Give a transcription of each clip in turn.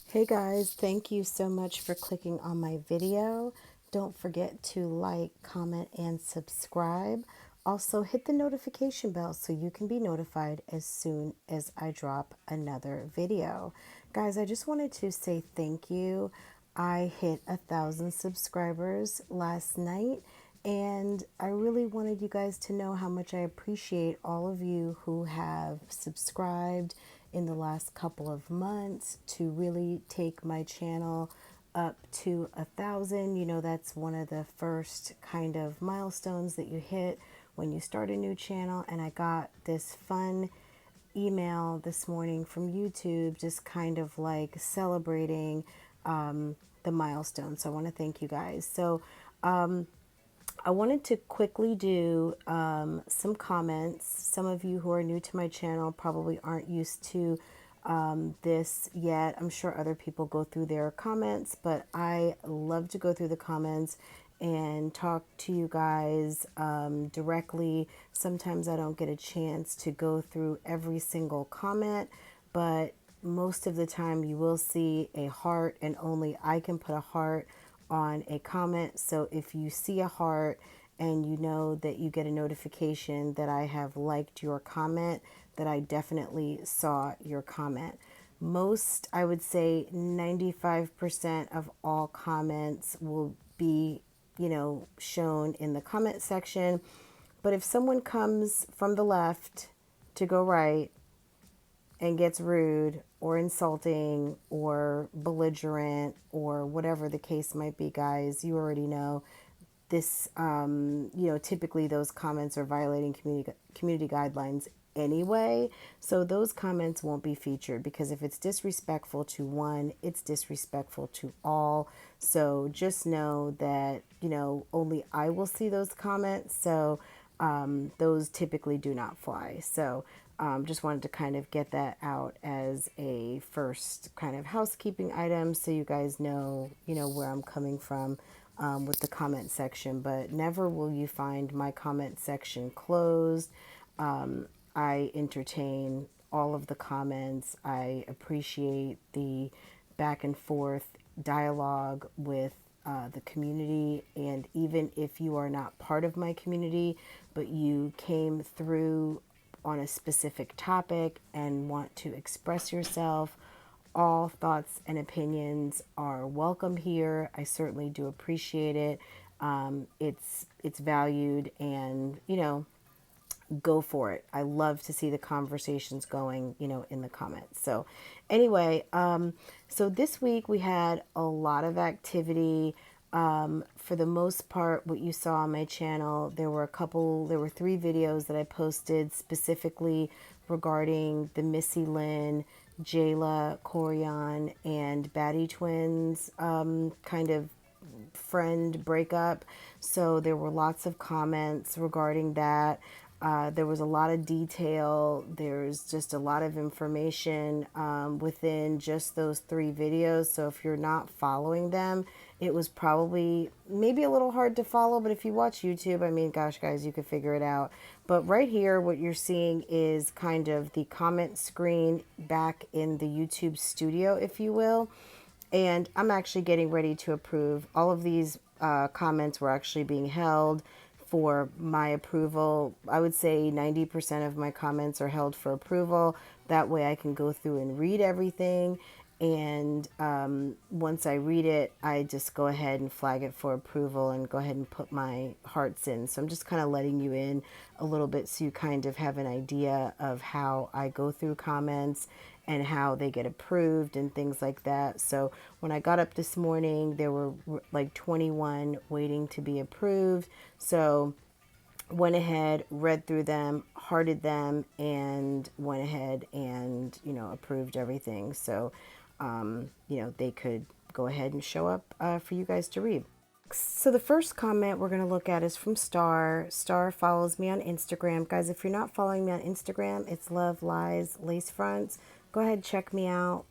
Hey guys, thank you so much for clicking on my video. Don't forget to like, comment, and subscribe. Also, hit the notification bell so you can be notified as soon as I drop another video. Guys, I just wanted to say thank you. I hit 1,000 subscribers last night, and I really wanted you guys to know how much I appreciate all of you who have subscribed in the last couple of months to really take my channel up to 1,000. You know, that's one of the first kind of milestones that you hit when you start a new channel. And I got this fun email this morning from YouTube, just kind of like celebrating the milestone. So I want to thank you guys. So I wanted to quickly do some comments. Some of you who are new to my channel probably aren't used to this yet. I'm sure other people go through their comments, but I love to go through the comments and talk to you guys directly. Sometimes I don't get a chance to go through every single comment, but most of the time you will see a heart, and only I can put a heart on a comment. So if you see a heart and you know that you get a notification that I have liked your comment, that I definitely saw your comment. Most, I would say 95% of all comments will be, shown in the comment section. But if someone comes from the left to go right and gets rude or insulting or belligerent or whatever the case might be, guys, you already know this. Typically those comments are violating community guidelines anyway. So those comments won't be featured, because if it's disrespectful to one, it's disrespectful to all. So just know that, only I will see those comments. So those typically do not fly. So just wanted to kind of get that out as a first kind of housekeeping item, so you guys know, where I'm coming from with the comment section. But never will you find my comment section closed. I entertain all of the comments. I appreciate the back and forth dialogue with the community. And even if you are not part of my community, but you came through on a specific topic and want to express yourself, all thoughts and opinions are welcome here. I certainly do appreciate it. It's valued, and go for it. I love to see the conversations going, in the comments. So anyway, so this week we had a lot of activity. For the most part, what you saw on my channel, there were 3 videos that I posted specifically regarding the Missylynnsays, Jayla, Corian, and Batty twins kind of friend breakup. So there were lots of comments regarding that. There was a lot of detail. There's just a lot of information within just those 3 videos. So if you're not following them, it was probably maybe a little hard to follow. But if you watch YouTube, I mean, gosh, guys, you could figure it out. But right here, what you're seeing is kind of the comment screen back in the YouTube studio, if you will. And I'm actually getting ready to approve. All of these comments were actually being held for my approval. I would say 90% of my comments are held for approval. That way I can go through and read everything. And once I read it, I just go ahead and flag it for approval and go ahead and put my hearts in. So I'm just kind of letting you in a little bit so you kind of have an idea of how I go through comments and how they get approved and things like that. So when I got up this morning, there were like 21 waiting to be approved. So went ahead, read through them, hearted them, and went ahead and, approved everything. So, they could go ahead and show up for you guys to read. So the first comment we're going to look at is from Star. Star follows me on Instagram. Guys, if you're not following me on Instagram, it's Love Lies Lace Fronts. Go ahead, check me out.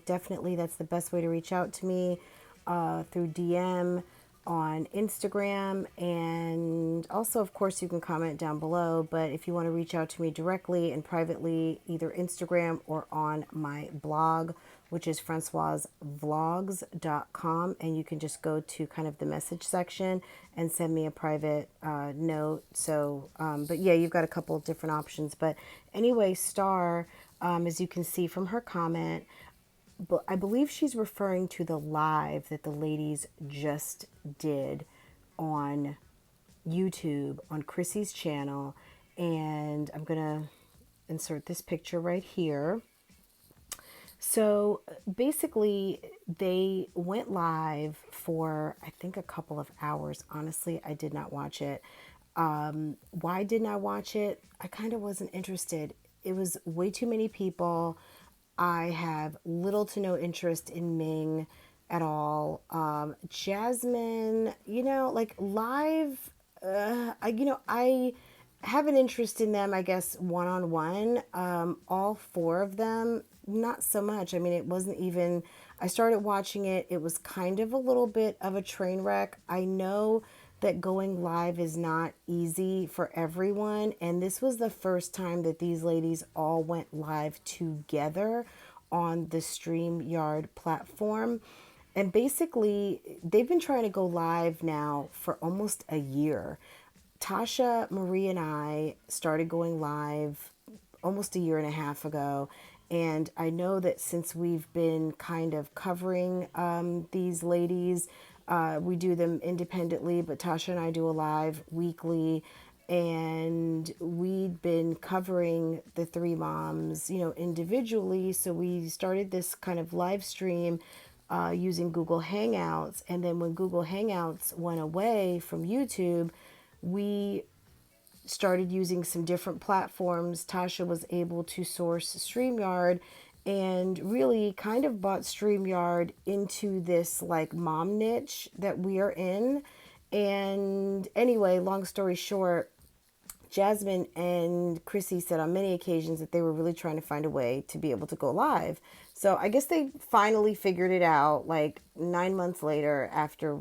Definitely that's the best way to reach out to me through DM. on Instagram, and also, of course, you can comment down below. But if you want to reach out to me directly and privately, either Instagram or on my blog, which is francoisvlogs.com, and you can just go to kind of the message section and send me a private note. So, but yeah, you've got a couple of different options. But anyway, Star, as you can see from her comment, but I believe she's referring to the live that the ladies just did on YouTube on Chrissy's channel. And I'm going to insert this picture right here. So basically, they went live for, I think, a couple of hours. Honestly, I did not watch it. Why didn't I watch it? I kind of wasn't interested. It was way too many people. I have little to no interest in Ming at all. Jasmine, like live, I have an interest in them, I guess, one on one. All four of them, not so much. I mean, it wasn't even, I started watching it. It was kind of a little bit of a train wreck. I know that going live is not easy for everyone. And this was the first time that these ladies all went live together on the StreamYard platform. And basically, they've been trying to go live now for almost a year. Tasha, Marie, and I started going live almost a year and a half ago. And I know that since we've been kind of covering these ladies, we do them independently, but Tasha and I do a live weekly. And we'd been covering the Three Moms, individually. So we started this kind of live stream using Google Hangouts. And then when Google Hangouts went away from YouTube, we started using some different platforms. Tasha was able to source StreamYard and really kind of bought StreamYard into this like mom niche that we are in. And anyway, long story short, Jasmine and Chrissy said on many occasions that they were really trying to find a way to be able to go live. So I guess they finally figured it out like 9 months later after,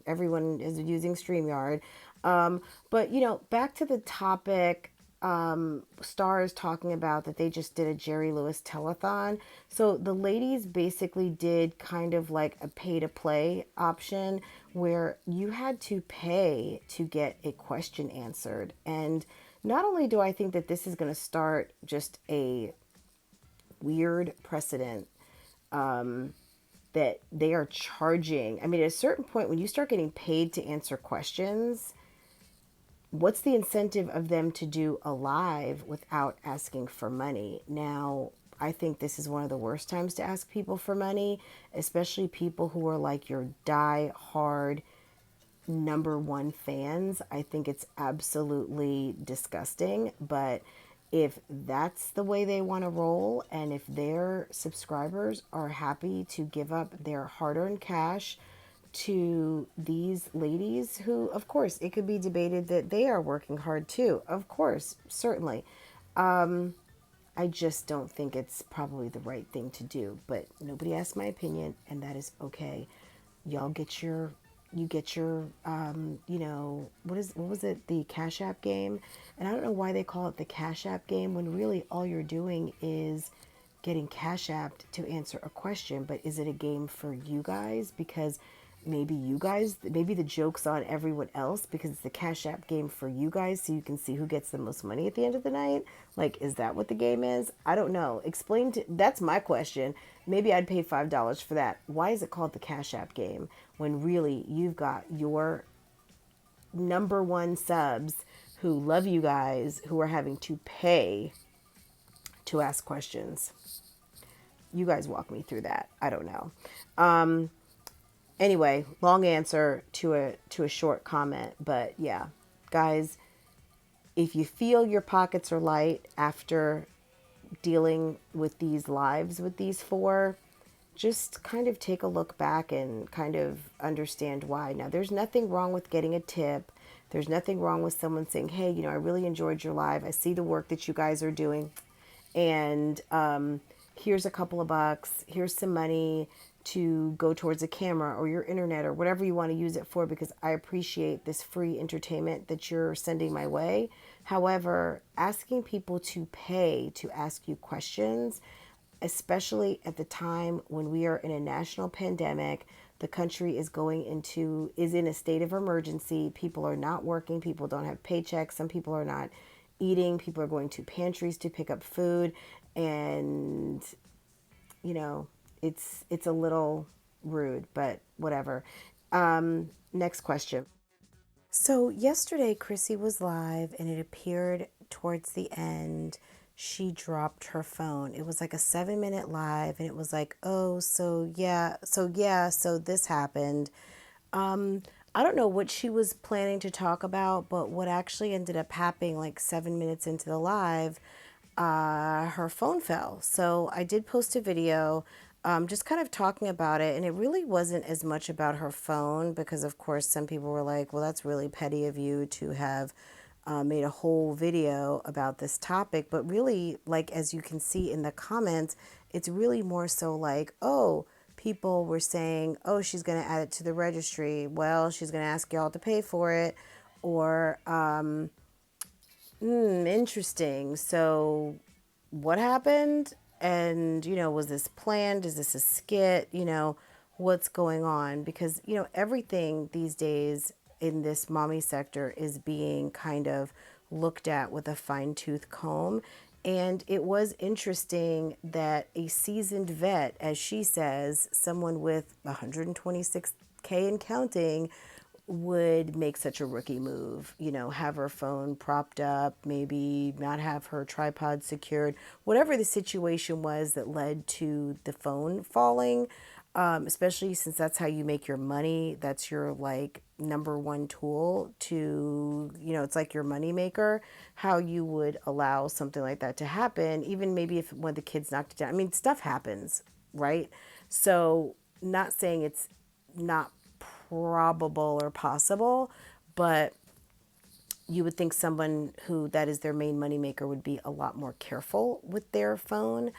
everyone is using StreamYard. But, back to the topic, Star is talking about that they just did a Jerry Lewis telethon. So the ladies basically did kind of like a pay to play option where you had to pay to get a question answered. And not only do I think that this is going to start just a weird precedent, that they are charging. I mean, at a certain point, when you start getting paid to answer questions, what's the incentive of them to do a live without asking for money? Now, I think this is one of the worst times to ask people for money, especially people who are like your die-hard number one fans. I think it's absolutely disgusting, but if that's the way they want to roll, and if their subscribers are happy to give up their hard-earned cash to these ladies who, of course, it could be debated that they are working hard too. Of course, certainly. I just don't think it's probably the right thing to do, but nobody asked my opinion, and that is okay. Y'all get your, what was it? The Cash App game. And I don't know why they call it the Cash App game when really all you're doing is getting Cash Apped to answer a question. But is it a game for you guys? Because maybe the joke's on everyone else because it's the Cash App game for you guys so you can see who gets the most money at the end of the night. Like, is that what the game is? I don't know. That's my question. Maybe I'd pay $5 for that. Why is it called the Cash App game when really you've got your number one subs who love you guys who are having to pay to ask questions? You guys walk me through that. I don't know. Anyway, long answer to a short comment, but yeah, guys, if you feel your pockets are light after dealing with these lives with these four, just kind of take a look back and kind of understand why. Now, there's nothing wrong with getting a tip. There's nothing wrong with someone saying, hey, I really enjoyed your live. I see the work that you guys are doing. And here's a couple of bucks. Here's some money to go towards a camera or your internet or whatever you want to use it for, because I appreciate this free entertainment that you're sending my way. However, asking people to pay to ask you questions, especially at the time when we are in a national pandemic, the country is in a state of emergency. People are not working, people don't have paychecks, some people are not eating, people are going to pantries to pick up food, and you know, it's a little rude, but whatever. Next question. So yesterday, Chrissy was live, and it appeared towards the end she dropped her phone. It was like a 7-minute live, and it was like, oh, so this happened. I don't know what she was planning to talk about, but what actually ended up happening, like 7 minutes into the live, her phone fell. So I did post a video, just kind of talking about it, and it really wasn't as much about her phone, because of course some people were like, well, that's really petty of you to have made a whole video about this topic. But really, like, as you can see in the comments, it's really more so like, oh, people were saying, oh, she's going to add it to the registry, well, she's going to ask y'all to pay for it, or interesting. So, what happened? And, was this planned? Is this a skit? What's going on? Because, everything these days in this mommy sector is being kind of looked at with a fine tooth comb. And it was interesting that a seasoned vet, as she says, someone with 126K and counting, would make such a rookie move, have her phone propped up, maybe not have her tripod secured, whatever the situation was that led to the phone falling, especially since that's how you make your money. That's your like number one tool to, it's like your money maker, how you would allow something like that to happen, even maybe if one of the kids knocked it down. I mean, stuff happens, right? So not saying it's not probable or possible, but you would think someone who that is their main moneymaker would be a lot more careful with their phone.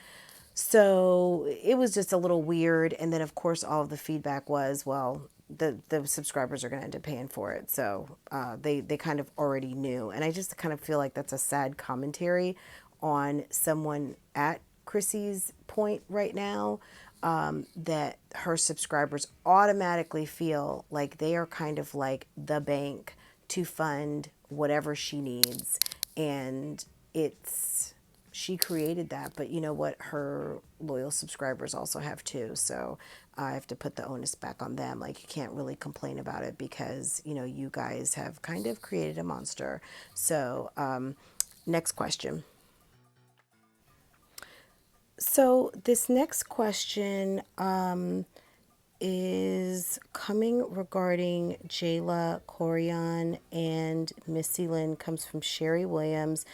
So it was just a little weird. And then of course all of the feedback was, well, the subscribers are going to end up paying for it. So they kind of already knew. And I just kind of feel like that's a sad commentary on someone at Chrissy's point right now, that her subscribers automatically feel like they are kind of like the bank to fund whatever she needs. And she created that, but you know what? Her loyal subscribers also have too. So I have to put the onus back on them. Like, you can't really complain about it because, you guys have kind of created a monster. So, next question. So this next question is coming regarding Jayla Corian and Missy Lynn, comes from Sherry Williams.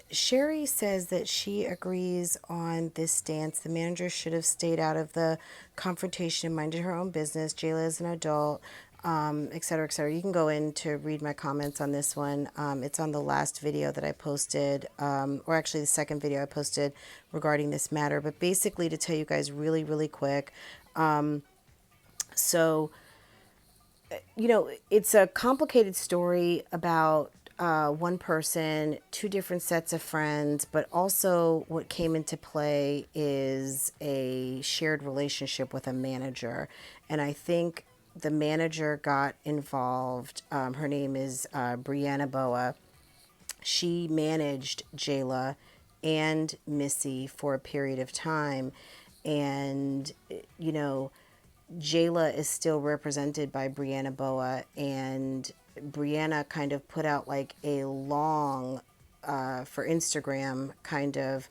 Sherry says that she agrees on this stance. The manager should have stayed out of the confrontation and minded her own business. Jayla is an adult, et cetera, et cetera. You can go in to read my comments on this one. It's on the last video that I posted, or actually the second video I posted regarding this matter. But basically, to tell you guys really, really quick, so, it's a complicated story about one person, two different sets of friends, but also what came into play is a shared relationship with a manager. And I think the manager got involved. Her name is Brianna Boa. She managed Jayla and Missy for a period of time. And, Jayla is still represented by Brianna Boa, and Brianna kind of put out like a long, for Instagram, kind of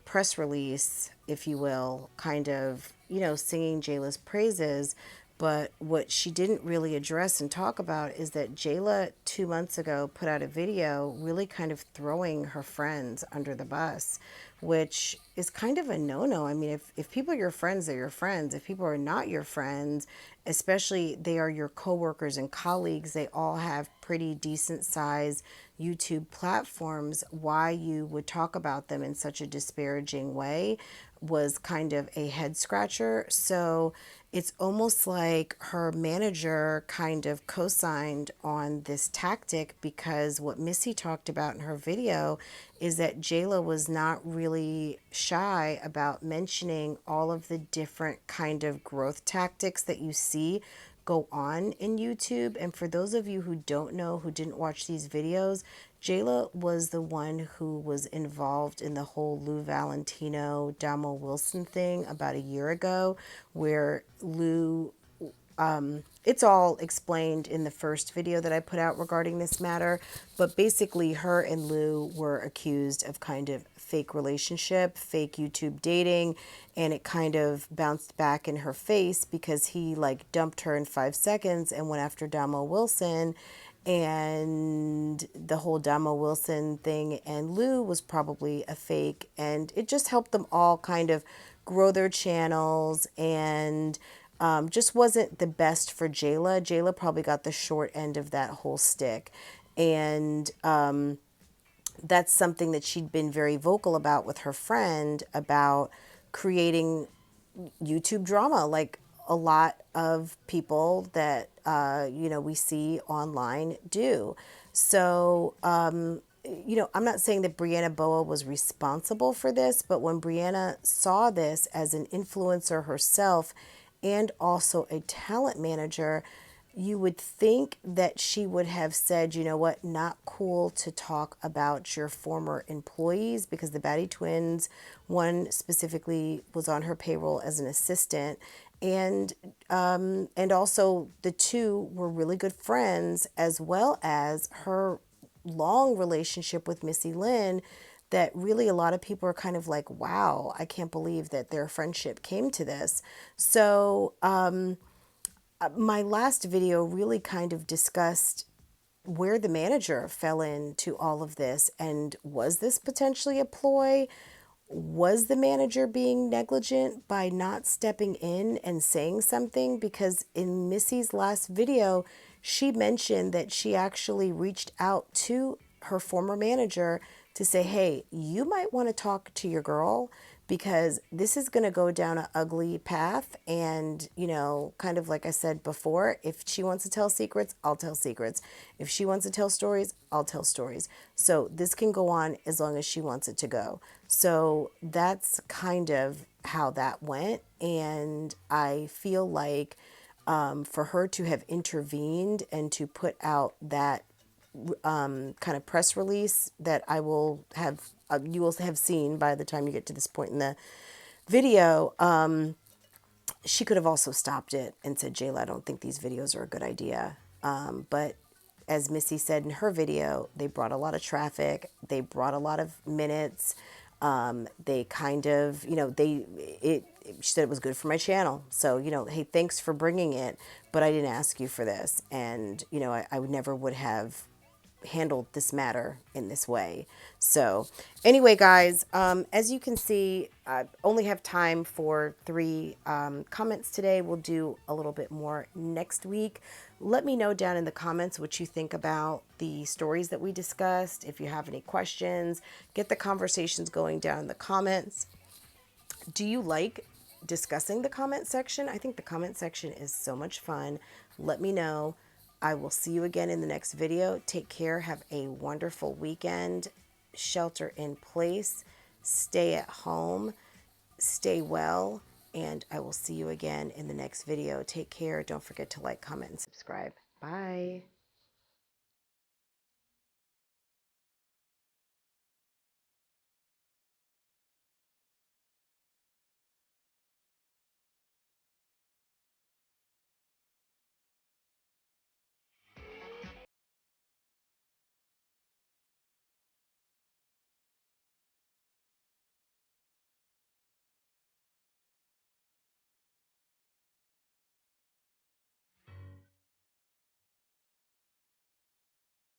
press release, if you will, kind of, singing Jayla's praises. But what she didn't really address and talk about is that Jayla 2 months ago put out a video really kind of throwing her friends under the bus, which is kind of a no-no. I mean, if people are your friends, they're your friends. If people are not your friends, especially they are your coworkers and colleagues, they all have pretty decent size YouTube platforms. Why you would talk about them in such a disparaging way was kind of a head scratcher. So it's almost like her manager kind of co-signed on this tactic, because what Missy talked about in her video is that Jayla was not really shy about mentioning all of the different kind of growth tactics that you see go on in YouTube. And for those of you who don't know, who didn't watch these videos, Jayla was the one who was involved in the whole Lou Valentino, Damo Wilson thing about a year ago, where Lou, it's all explained in the first video that I put out regarding this matter, but basically her and Lou were accused of kind of fake relationship, fake YouTube dating, and it kind of bounced back in her face because he like dumped her in 5 seconds and went after Damo Wilson. And the whole Damo Wilson thing and Lou was probably a fake, and it just helped them all kind of grow their channels, and just wasn't the best for Jayla. Jayla probably got the short end of that whole stick. And that's something that she'd been very vocal about with her friend, about creating YouTube drama, like a lot of people that, we see online do. So, I'm not saying that Brianna Boa was responsible for this, but when Brianna saw this as an influencer herself and also a talent manager, you would think that she would have said, you know what, not cool to talk about your former employees, because the Batty twins, one specifically was on her payroll as an assistant, and also the two were really good friends, as well as her long relationship with Missy Lynn, that really a lot of people are kind of like, wow, I can't believe that their friendship came to this. So my last video really kind of discussed where the manager fell into all of this, and was this potentially a ploy? Was the manager being negligent by not stepping in and saying something? Because in Missy's last video, she mentioned that she actually reached out to her former manager to say, hey, you might want to talk to your girl, because this is going to go down an ugly path. And, kind of like I said before, if she wants to tell secrets, I'll tell secrets. If she wants to tell stories, I'll tell stories. So this can go on as long as she wants it to go. So that's kind of how that went. And I feel like for her to have intervened and to put out that kind of press release that I will have, you will have seen by the time you get to this point in the video, she could have also stopped it and said, Jayla, I don't think these videos are a good idea. But as Missy said in her video, they brought a lot of traffic. They brought a lot of minutes. They kind of, she said it was good for my channel. So, hey, thanks for bringing it, but I didn't ask you for this. And, I would never would have handled this matter in this way. So anyway, guys, as you can see, I only have time for 3 comments today. We'll do a little bit more next week. Let me know down in the comments what you think about the stories that we discussed. If you have any questions, get the conversations going down in the comments. Do you like discussing the comment section? I think the comment section is so much fun. Let me know. I will see you again in the next video. Take care. Have a wonderful weekend. Shelter in place. Stay at home. Stay well. And I will see you again in the next video. Take care. Don't forget to like, comment, and subscribe. Bye.